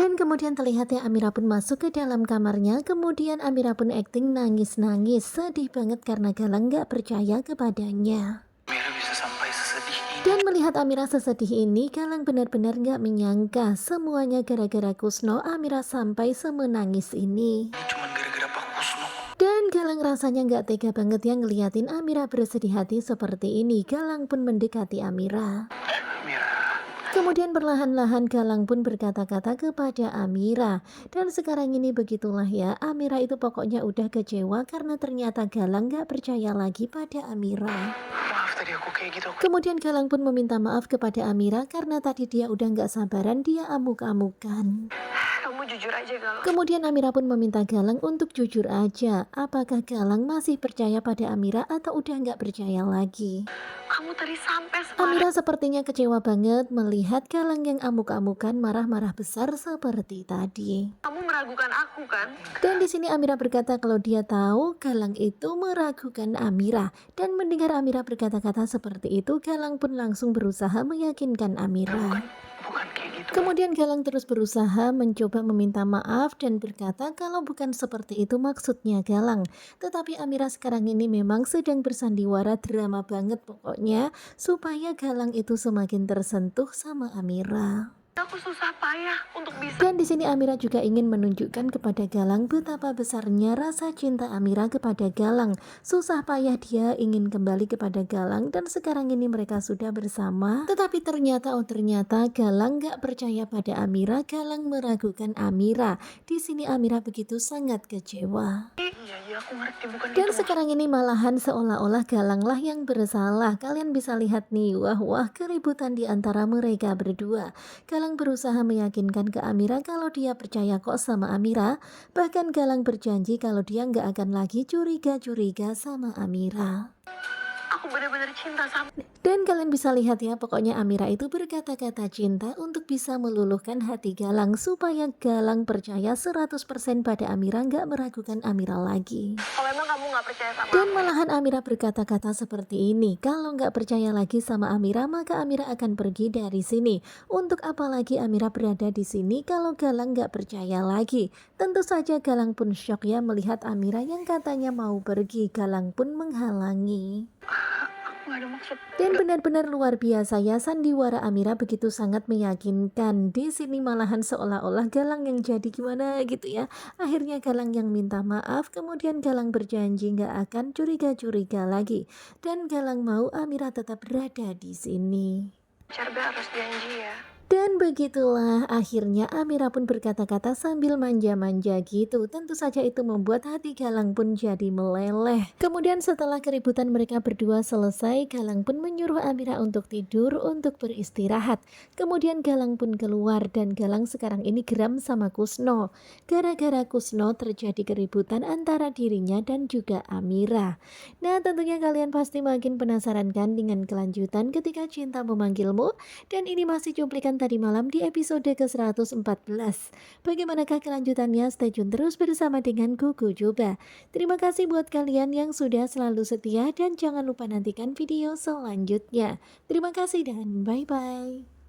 Dan kemudian terlihat ya Amira pun masuk ke dalam kamarnya. Kemudian Amira pun akting nangis-nangis, sedih banget karena Galang gak percaya kepadanya. Mira bisa sampai sesedih ini. Dan melihat Amira sesedih ini, Galang benar-benar gak menyangka semuanya gara-gara Kusno Amira sampai semenangis ini. Ini cuma gara-gara Pak Kusno. Dan Galang rasanya gak tega banget yang ngeliatin Amira bersedih hati seperti ini. Galang pun mendekati Amira. Mira, Kemudian perlahan-lahan Galang pun berkata-kata kepada Amira. Dan sekarang ini begitulah ya, Amira itu pokoknya udah kecewa karena ternyata Galang gak percaya lagi pada Amira. maaf tadi aku kayak gitu. Kemudian Galang pun meminta maaf kepada Amira karena tadi dia udah gak sabaran, dia amuk-amukan. Kamu jujur aja Galang. Kemudian Amira pun meminta Galang untuk jujur aja, apakah Galang masih percaya pada Amira atau udah gak percaya lagi. Kamu tadi sampai Amira sepertinya kecewa banget melihat Galang yang amuk-amukan marah-marah besar seperti tadi. Kamu meragukan aku kan? Dan di sini Amira berkata kalau dia tahu Galang itu meragukan Amira. Dan mendengar Amira berkata-kata seperti itu, Galang pun langsung berusaha meyakinkan Amira. Bukan kayak gitu. Kemudian Galang terus berusaha mencoba meminta maaf dan berkata kalau bukan seperti itu maksudnya Galang. Tetapi Amira sekarang ini memang sedang bersandiwara drama banget pokoknya supaya Galang itu semakin tersentuh sama Amira. Aku susah payah untuk bisa. Dan di sini Amira juga ingin menunjukkan kepada Galang betapa besarnya rasa cinta Amira kepada Galang. Susah payah dia ingin kembali kepada Galang dan sekarang ini mereka sudah bersama. Tetapi ternyata Galang gak percaya pada Amira, Galang meragukan Amira. Di sini Amira begitu sangat kecewa. Iya aku ngerti bukan Dan gitu. sekarang ini malahan seolah-olah Galanglah yang bersalah. Kalian bisa lihat nih, wah keributan di antara mereka berdua. Galang berusaha meyakinkan ke Amira kalau dia percaya kok sama Amira. Bahkan Galang berjanji kalau dia nggak akan lagi curiga-curiga sama Amira. Aku benar-benar cinta sama. Dan kalian bisa lihat ya, pokoknya Amira itu berkata-kata cinta untuk bisa meluluhkan hati Galang supaya Galang percaya 100% pada Amira, nggak meragukan Amira lagi. Kalau emang kamu nggak percaya sama Dan malahan Amira berkata-kata seperti ini, kalau nggak percaya lagi sama Amira, maka Amira akan pergi dari sini. Untuk apa lagi Amira berada di sini kalau Galang nggak percaya lagi? Tentu saja Galang pun shock ya melihat Amira yang katanya mau pergi. Galang pun menghalangi. aku nggak ada maksud. Dan benar-benar luar biasa ya, sandiwara Amira begitu sangat meyakinkan. Di sini malahan seolah-olah Galang yang jadi gimana gitu ya. Akhirnya Galang yang minta maaf, kemudian Galang berjanji nggak akan curiga-curiga lagi. Dan Galang mau Amira tetap berada di sini. Cerda harus janji ya. Dan begitulah akhirnya Amira pun berkata-kata sambil manja-manja gitu. Tentu saja itu membuat hati Galang pun jadi meleleh. Kemudian setelah keributan mereka berdua selesai, Galang pun menyuruh Amira untuk tidur, untuk beristirahat. Kemudian Galang pun keluar dan Galang sekarang ini geram sama Kusno. Gara-gara Kusno terjadi keributan antara dirinya dan juga Amira. Nah tentunya kalian pasti makin penasaran kan dengan kelanjutan ketika cinta memanggilmu. Dan ini masih cuplikan tadi malam di episode ke-114. Bagaimanakah kelanjutannya? Stay tune terus bersama dengan Kuku Coba. Terima kasih buat kalian yang sudah selalu setia dan jangan lupa nantikan video selanjutnya. Terima kasih dan bye-bye.